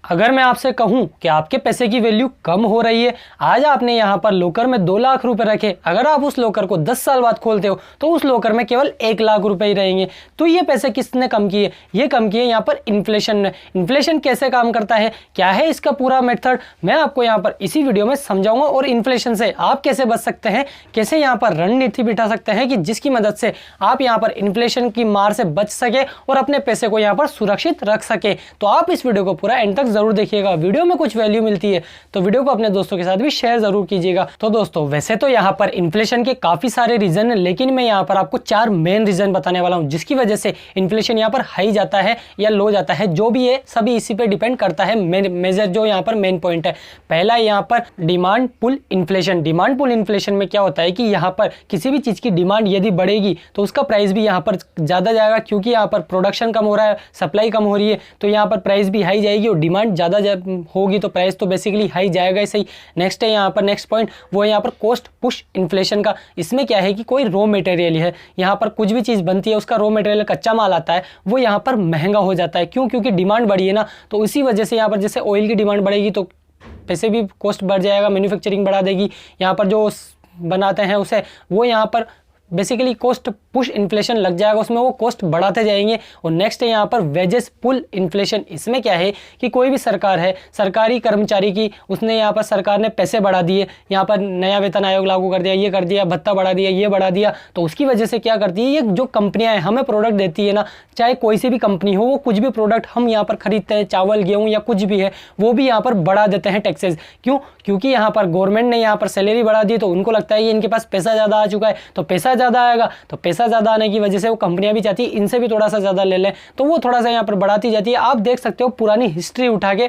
अगर मैं आपसे कहूं कि आपके पैसे की वैल्यू कम हो रही है, आज आपने यहाँ पर लॉकर में 2 लाख रुपए रखे, अगर आप उस लॉकर को 10 साल बाद खोलते हो तो उस लॉकर में केवल 1 लाख रुपए ही रहेंगे। तो ये पैसे किसने कम किए? ये कम किए यहाँ पर इन्फ्लेशन ने। इन्फ्लेशन कैसे काम करता है, क्या है इसका पूरा मेथड, मैं आपको यहाँ पर इसी वीडियो में समझाऊंगा। और इन्फ्लेशन से आप कैसे बच सकते हैं, कैसे यहाँ पर रणनीति बिठा सकते हैं कि जिसकी मदद से आप यहाँ पर इन्फ्लेशन की मार से बच सके और अपने पैसे को यहाँ पर सुरक्षित रख सके। तो आप इस वीडियो को पूरा एंड तक जरूर देखिएगा। वीडियो में कुछ वैल्यू मिलती है तो वीडियो को अपने दोस्तों के साथ भी शेयर जरूर कीजिएगा। तो दोस्तों, वैसे तो यहाँ पर इन्फ्लेशन के काफी सारे रीजन है, लेकिन मैं यहाँ पर आपको 4 मेन रीजन बताने वाला हूँ जिसकी वजह से इन्फ्लेशन यहाँ पर हाई जाता है या लो जाता है। जो भी है सभी इसी पे डिपेंड करता है। मेजर जो यहाँ पर मेन पॉइंट है, पहला यहाँ पर demand pull inflation. Demand pull inflation में क्या होता है कि यहाँ पर किसी भी चीज की डिमांड यदि बढ़ेगी तो उसका प्राइस भी यहाँ पर ज्यादा जाएगा, क्योंकि यहाँ पर प्रोडक्शन कम हो रहा है, सप्लाई कम हो रही है, तो यहाँ पर प्राइस भी हाई जाएगी और डिमांड ज्यादा होगी तो प्राइस तो बेसिकली हाई जाएगा ही सही। नेक्स्ट है यहाँ पर नेक्स्ट पॉइंट, वो है यहाँ पर कॉस्ट पुश इन्फ्लेशन का। इसमें क्या है कि कोई रॉ मटेरियल है, यहाँ पर कुछ भी चीज़ बनती है, उसका रॉ मटेरियल कच्चा माल आता है, वो यहाँ पर महंगा हो जाता है। क्यों? क्योंकि डिमांड बढ़ी है ना, तो इसी वजह से यहाँ पर जैसे ऑयल की डिमांड बढ़ेगी तो पैसे भी कॉस्ट बढ़ जाएगा, मैन्युफैक्चरिंग बढ़ा देगी, यहाँ पर जो बनाते हैं उसे वो यहाँ पर बेसिकली कॉस्ट पुश इन्फ्लेशन लग जाएगा, उसमें वो कॉस्ट बढ़ाते जाएंगे। और नेक्स्ट है यहाँ पर वेजेस पुल इन्फ्लेशन। इसमें क्या है कि कोई भी सरकार है, सरकारी कर्मचारी की उसने यहाँ पर सरकार ने पैसे बढ़ा दिए, यहाँ पर नया वेतन आयोग लागू कर दिया, ये कर दिया, भत्ता बढ़ा दिया, ये बढ़ा दिया, तो उसकी वजह से क्या करती है, ये जो कंपनियां हैं हमें प्रोडक्ट देती है ना, चाहे कोई सी भी कंपनी हो, वो कुछ भी प्रोडक्ट हम यहाँ पर खरीदते हैं, चावल गेहूँ या कुछ भी है, वो भी यहाँ पर बढ़ा देते हैं टैक्सेस। क्यों? क्योंकि यहाँ पर गवर्नमेंट ने यहाँ पर सैलरी बढ़ा दी तो उनको लगता है कि इनके पास पैसा ज़्यादा आ चुका है, तो पैसा ज़्यादा आएगा, तो पैसा ज़्यादा आने की वजह से वो कंपनियां भी चाहती है इनसे भी थोड़ा सा ज़्यादा ले लें, तो वो थोड़ा सा यहाँ पर बढ़ाती जाती है। आप देख सकते हो पुरानी हिस्ट्री उठा के,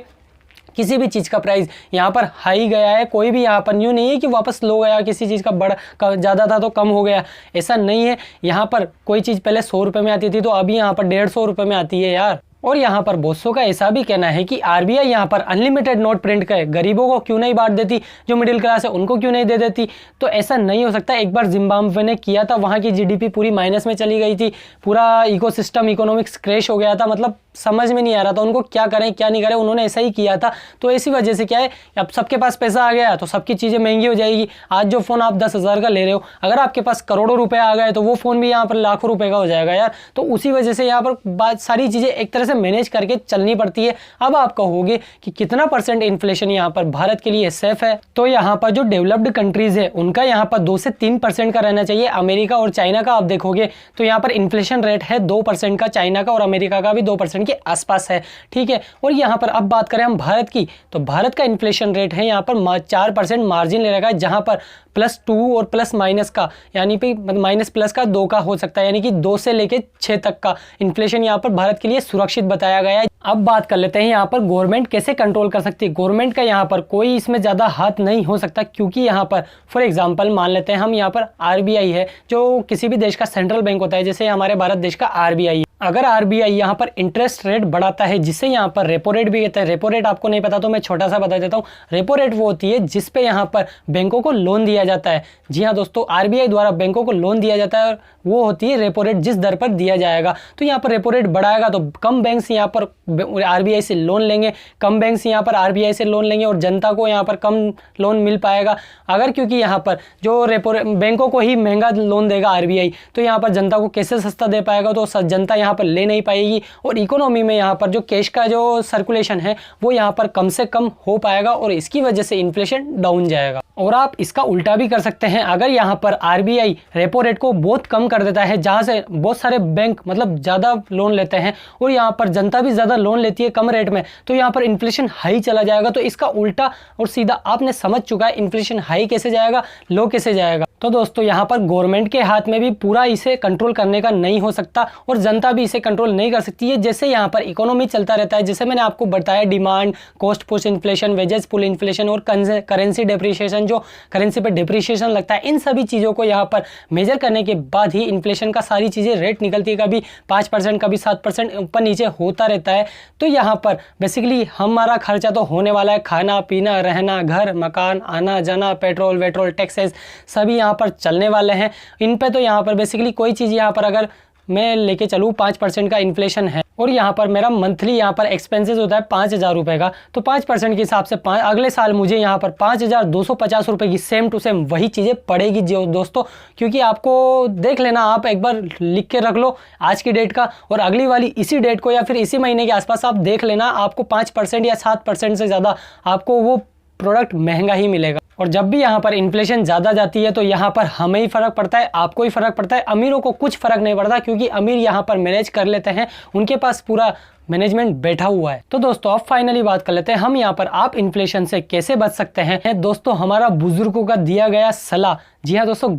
किसी भी चीज़ का प्राइस यहाँ पर हाई गया है, कोई भी यहाँ पर न्यू नहीं है कि वापस लो गया, किसी चीज़ का ज़्यादा था तो कम हो गया, ऐसा नहीं है। यहाँ पर कोई चीज़ पहले 100 रुपये में आती थी तो अभी यहाँ पर 150 रुपये में आती है यार। और यहाँ पर बोसों का ऐसा भी कहना है कि आरबीआई यहाँ पर अनलिमिटेड नोट प्रिंट करे, गरीबों को क्यों नहीं बांट देती, जो मिडिल क्लास है उनको क्यों नहीं दे देती। तो ऐसा नहीं हो सकता। एक बार जिम्बाब्वे ने किया था, वहाँ की जीडीपी पूरी माइनस में चली गई थी, पूरा इकोसिस्टम इकोनॉमिक्स क्रैश हो गया था, मतलब समझ में नहीं आ रहा था उनको क्या करें क्या नहीं करें, उन्होंने ऐसा ही किया था। तो इसी वजह से क्या है, अब सबके पास पैसा आ गया तो सबकी चीज़ें महंगी हो जाएगी। आज जो फ़ोन आप 10,000 का ले रहे हो, अगर आपके पास करोड़ों रुपए आ गए तो वो फ़ोन भी यहाँ पर लाखों रुपए का हो जाएगा यार। तो उसी वजह से यहाँ पर बात सारी चीज़ें एक तरह से मैनेज करके चलनी पड़ती है। अब आप कहोगे कि कितना % इन्फ्लेशन यहाँ पर भारत के लिए सेफ है, तो यहाँ पर जो डेवलप्ड कंट्रीज है उनका यहाँ पर 2 से 3% का रहना चाहिए। अमेरिका और चाइना का आप देखोगे तो यहाँ पर इन्फ्लेशन रेट है 2% का, चाइना का और अमेरिका का भी 2% के आसपास है, ठीक है। और यहाँ पर अब बात करें हम भारत की, तो भारत का इन्फ्लेशन रेट है यहाँ पर 4% मार्जिन ले रखा है, जहाँ पर +2 और +- का यानी कि -+ का 2 का हो सकता है, यानी कि 2 से लेके 6 तक का इन्फ्लेशन यहाँ पर भारत के लिए सुरक्षित बताया गया है। अब बात कर लेते हैं यहाँ पर गवर्नमेंट कैसे कंट्रोल कर सकती है। गवर्नमेंट का यहाँ पर कोई इसमें ज़्यादा हाथ नहीं हो सकता, क्योंकि यहाँ पर फॉर एग्जांपल मान लेते हैं हम, यहाँ पर आरबीआई है जो किसी भी देश का सेंट्रल बैंक होता है, जैसे हमारे भारत देश का आरबीआई। अगर आरबीआई यहाँ पर इंटरेस्ट रेट बढ़ाता है, जिसे यहाँ पर रेपो रेट भी कहते हैं, रेपो रेट आपको नहीं पता तो मैं छोटा सा बता देता हूँ। रेपो रेट वो होती है जिस पे यहाँ पर बैंकों को लोन दिया जाता है। जी हाँ दोस्तों, आरबीआई द्वारा बैंकों को लोन दिया जाता है और वो होती है रेपो रेट, जिस दर पर दिया जाएगा। तो यहाँ पर रेपो रेट बढ़ाएगा तो कम बैंक्स यहाँ पर आरबीआई से लोन लेंगे, कम बैंक्स यहाँ पर आरबीआई से लोन लेंगे और जनता को यहाँ पर कम लोन मिल पाएगा। अगर क्योंकि यहाँ पर जो रेपो बैंकों को ही महंगा लोन देगा आरबीआई, तो यहाँ पर जनता को कैसे सस्ता दे पाएगा, तो जनता यहाँ पर ले नहीं पाएगी और इकोनॉमी में यहाँ पर जो कैश का जो सर्कुलेशन है वो यहाँ पर कम से कम हो पाएगा और इसकी वजह से इन्फ्लेशन डाउन जाएगा। और आप इसका उल्टा भी कर सकते हैं। अगर यहाँ पर आरबीआई रेपो रेट को बहुत कम कर देता है, जहाँ से बहुत सारे बैंक मतलब ज़्यादा लोन लेते हैं और यहाँ पर जनता भी ज़्यादा लोन लेती है कम रेट में, तो यहाँ पर इन्फ्लेशन हाई चला जाएगा। तो इसका उल्टा और सीधा आपने समझ चुका है इन्फ्लेशन हाई कैसे जाएगा, लो कैसे जाएगा। तो दोस्तों, यहाँ पर गवर्नमेंट के हाथ में भी पूरा इसे कंट्रोल करने का नहीं हो सकता और जनता भी इसे कंट्रोल नहीं कर सकती है। जैसे यहाँ पर इकोनॉमी चलता रहता है, जैसे मैंने आपको बताया, demand, cost push inflation, wages pull inflation और करेंसी डेप्रिसिएशन, जो करेंसी पर डेप्रिसिएशन लगता है, इन सभी चीज़ों को यहाँ पर मेजर करने के बाद ही इन्फ्लेशन का सारी चीज़ें रेट निकलती है। कभी 5%, कभी 7% ऊपर नीचे होता रहता है। तो यहाँ पर बेसिकली हमारा खर्चा तो होने वाला है, खाना पीना, रहना, घर मकान, आना जाना, पेट्रोल वेट्रोल, टैक्सेस सभी यहाँ पर चलने वाले हैं। इन पे तो यहाँ पर बेसिकली कोई चीज़ यहाँ पर अगर मैं लेके चलूँ 5% का इन्फ्लेशन है और यहाँ पर मेरा मंथली यहाँ पर एक्सपेंसेस होता है 5,000 रुपये का, तो 5% के हिसाब से अगले साल मुझे यहाँ पर 5,250 रुपये की सेम टू सेम वही चीज़ें पड़ेगी जो दोस्तों। क्योंकि आपको देख लेना, आप एक बार लिख के रख लो आज की डेट का, और अगली वाली इसी डेट को या फिर इसी महीने के आसपास आप देख लेना, आपको 5% या 7% से ज़्यादा आपको वो प्रोडक्ट महंगा ही मिलेगा। और जब भी यहाँ पर इन्फ्लेशन ज़्यादा जाती है तो यहाँ पर हमें ही फ़र्क पड़ता है, आपको ही फ़र्क पड़ता है, अमीरों को कुछ फ़र्क नहीं पड़ता, क्योंकि अमीर यहाँ पर मैनेज कर लेते हैं, उनके पास पूरा मैनेजमेंट बैठा हुआ है। तो दोस्तों अब फाइनली बात कर लेते हैं हम यहाँ पर आप इन्फ्लेशन से कैसे बच सकते हैं। दोस्तों हमारा बुजुर्गों का दिया गया सलाह, जी हाँ दोस्तों,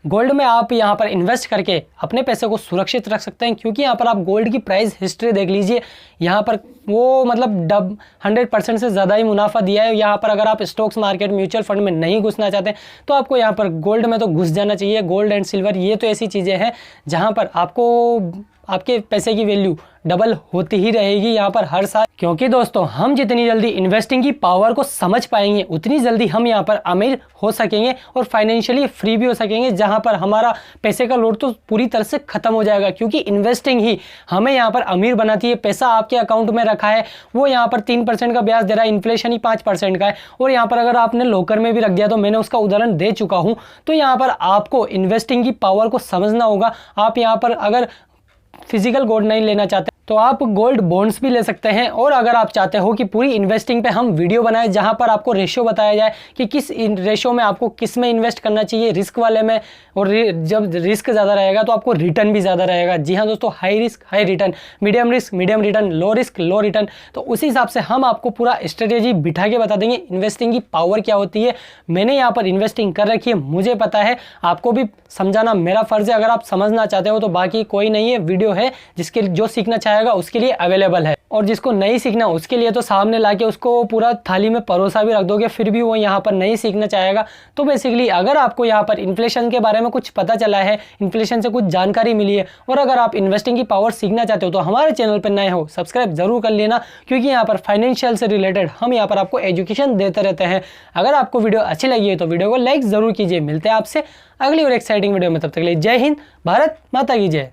गोल्ड में आप यहाँ पर इन्वेस्ट करके अपने पैसे को सुरक्षित रख सकते हैं। क्योंकि यहाँ पर आप गोल्ड की प्राइस हिस्ट्री देख लीजिए, यहाँ पर वो मतलब 100% से ज़्यादा ही मुनाफा दिया है। यहाँ पर अगर आप स्टॉक्स मार्केट म्यूचुअल फंड में नहीं घुसना चाहते तो आपको यहाँ पर गोल्ड में तो घुस जाना चाहिए। गोल्ड एंड सिल्वर ये तो ऐसी चीज़ें हैं जहाँ पर आपको आपके पैसे की वैल्यू डबल होती ही रहेगी यहाँ पर हर साल। क्योंकि दोस्तों हम जितनी जल्दी इन्वेस्टिंग की पावर को समझ पाएंगे उतनी जल्दी हम यहाँ पर अमीर हो सकेंगे और फाइनेंशियली फ्री भी हो सकेंगे, जहाँ पर हमारा पैसे का लोड तो पूरी तरह से खत्म हो जाएगा। क्योंकि इन्वेस्टिंग ही हमें यहाँ पर अमीर बनाती है। पैसा आपके अकाउंट में रखा है, वो यहाँ पर 3% का ब्याज दे रहा है, इन्फ्लेशन ही 5% का है, और यहाँ पर अगर आपने लॉकर में भी रख दिया, तो मैंने उसका उदाहरण दे चुका हूँ। तो यहाँ पर आपको इन्वेस्टिंग की पावर को समझना होगा। आप यहाँ पर अगर फिजिकल गोल्ड नहीं लेना चाहते तो आप गोल्ड बॉन्ड्स भी ले सकते हैं। और अगर आप चाहते हो कि पूरी इन्वेस्टिंग पे हम वीडियो बनाएं जहां पर आपको रेशियो बताया जाए कि किस रेशियो में आपको किस में इन्वेस्ट करना चाहिए, रिस्क वाले में, और जब रिस्क ज़्यादा रहेगा तो आपको रिटर्न भी ज़्यादा रहेगा। जी हाँ दोस्तों, high risk high return, medium risk medium return, low risk low return. तो उसी हिसाब से हम आपको पूरा स्ट्रेटेजी बिठा के बता देंगे इन्वेस्टिंग की पावर क्या होती है। मैंने यहाँ पर इन्वेस्टिंग कर रखी है, मुझे पता है, आपको भी समझाना मेरा फर्ज है। अगर आप समझना चाहते हो तो बाकी कोई नहीं है, वीडियो है जिसके जो सीखना चाहेगा उसके लिए अवेलेबल है, और जिसको नहीं सीखना उसके लिए तो सामने लाके उसको पूरा थाली में परोसा भी रख दोगे, फिर भी वो यहाँ पर नहीं सीखना चाहेगा। तो बेसिकली अगर आपको यहाँ पर इन्फ्लेशन के बारे में कुछ पता चला है, इन्फ्लेशन से कुछ जानकारी मिली है, और अगर आप इन्वेस्टिंग की पावर सीखना चाहते हो तो हमारे चैनल पर नए हो सब्सक्राइब जरूर कर लेना। क्योंकि यहाँ पर फाइनेंशियल से रिलेटेड हम यहाँ पर आपको एजुकेशन देते रहते हैं। अगर आपको वीडियो अच्छी लगी है तो वीडियो को लाइक जरूर कीजिए। मिलते हैं आपसे अगली और एक्साइटिंग वीडियो में, तब तक के लिए जय हिंद, भारत माता की जय।